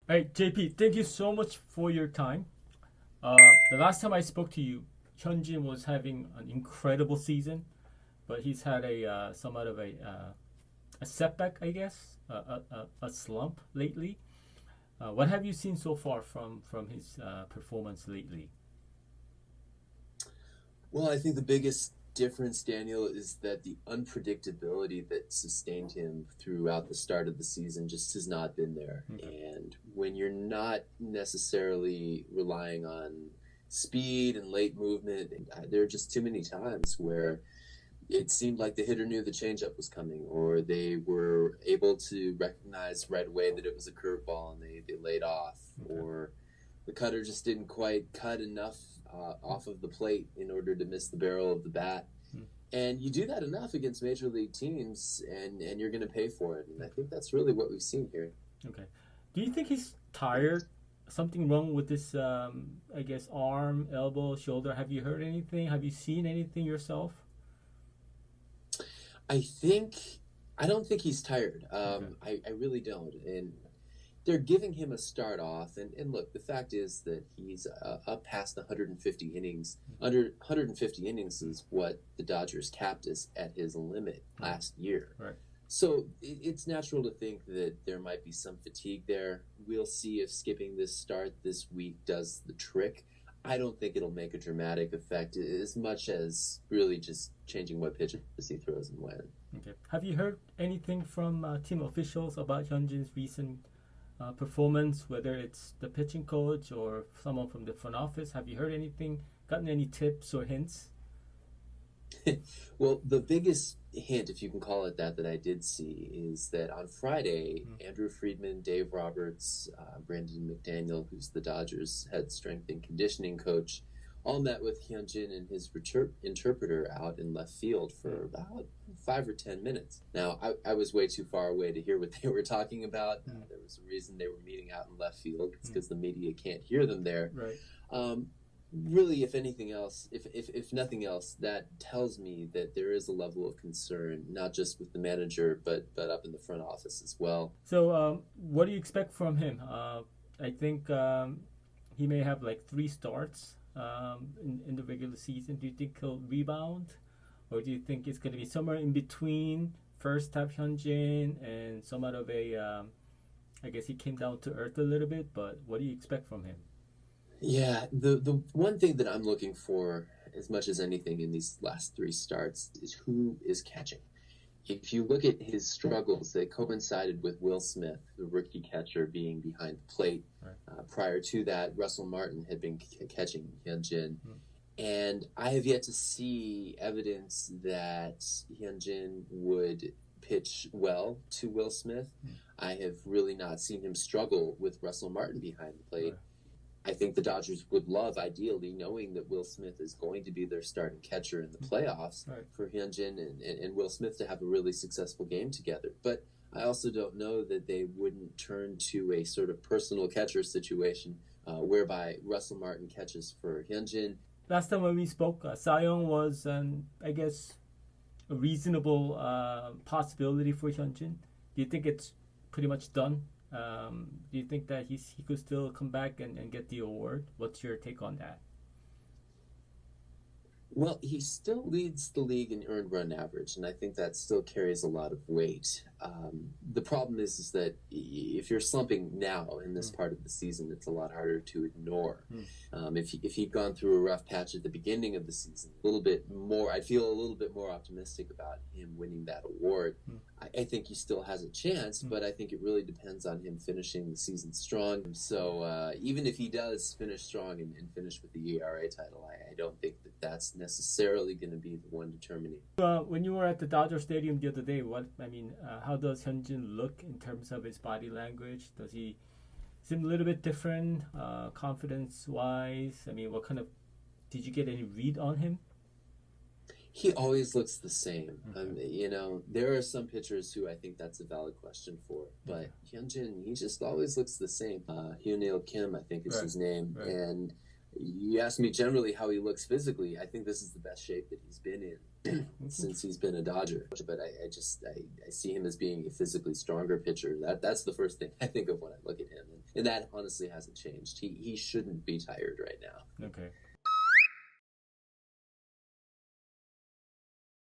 Hey, JP, thank you so much for your time. The last time I spoke to you, Hyunjin was having an incredible season, but he's had a somewhat of a setback, I guess, a slump lately. What have you seen so far from his performance lately? Well, I think the biggest difference, Daniel, is that the unpredictability that sustained him throughout the start of the season just has not been there. Okay. And when you're not necessarily relying on speed and late movement, there are just too many times where it seemed like the hitter knew the changeup was coming, or they were able to recognize right away that it was a curveball and they laid off, Okay. or the cutter just didn't quite cut enough off of the plate in order to miss the barrel of the bat. Hmm. And you do that enough against major league teams, and you're going to pay for it. And I think that's really what we've seen here. Okay. Do you think he's tired? Something wrong with this, I guess, arm, elbow, shoulder? Have you heard anything? Have you seen anything yourself? I think I don't think he's tired. Okay. I really don't. And they're giving him a start off. And look, the fact is that he's up past 150 innings. Under 150 innings is what the Dodgers capped us at his limit last year. Right. So it's natural to think that there might be some fatigue there. We'll see if skipping this start this week does the trick. I don't think it'll make a dramatic effect as much as really just changing what pitches he throws and when. Okay. Have you heard anything from team officials about Hyunjin's recent performance, whether it's the pitching coach or someone from the front office? Have you heard anything? Gotten any tips or hints? Well, the biggest hint, if you can call it that, that I did see is that on Friday, Andrew Friedman, Dave Roberts, Brandon McDaniel, who's the Dodgers' head strength and conditioning coach, all met with Hyunjin and his interpreter out in left field for about 5 or 10 minutes. Now, I was way too far away to hear what they were talking about. There was a reason they were meeting out in left field. It's because the media can't hear them there. Right. Really, if anything else, if nothing else, that tells me that there is a level of concern, not just with the manager, but up in the front office as well. So, what do you expect from him? I think he may have like three starts in the regular season. Do you think he'll rebound? Or do you think it's going to be somewhere in between first half Hyunjin and somewhat of I guess he came down to earth a little bit, but what do you expect from him? Yeah, the one thing that I'm looking for as much as anything in these last three starts is who is catching. If you look at his struggles, they coincided with Will Smith, the rookie catcher, being behind the plate. Right. Prior to that, Russell Martin had been catching Hyunjin. And I have yet to see evidence that Hyunjin would pitch well to Will Smith. I have really not seen him struggle with Russell Martin behind the plate. Right. I think the Dodgers would love, ideally, knowing that Will Smith is going to be their starting catcher in the playoffs, Right. for Hyunjin and Will Smith to have a really successful game together. But I also don't know that they wouldn't turn to a sort of personal catcher situation whereby Russell Martin catches for Hyunjin. Last time when we spoke, Cy Young was, I guess, a reasonable possibility for Hyunjin. Do you think it's pretty much done? Do you think that he could still come back and get the award? What's your take on that? Well, he still leads the league in earned run average, and I think that still carries a lot of weight. The problem is that if you're slumping now in this part of the season, it's a lot harder to ignore. If he'd gone through a rough patch at the beginning of the season, a little bit more, I feel a little bit more optimistic about him winning that award. I think he still has a chance, but I think it really depends on him finishing the season strong. So even if he does finish strong and finish with the ERA title, I don't think that that's necessarily going to be the one determining. When you were at the Dodger Stadium the other day, how does Hyunjin look in terms of his body language? Does he seem a little bit different, confidence-wise? What kind of did you get any read on him? He always looks the same. Okay. There are some pitchers who I think that's a valid question for, but Hyunjin, he just always looks the same. Hyunil Kim, I think is Right. his name, Right. and You ask me generally how he looks physically. I think this is the best shape that he's been in since he's been a Dodger. But I see him as being a physically stronger pitcher. That's the first thing I think of when I look at him, and that honestly hasn't changed. He shouldn't be tired right now. Okay.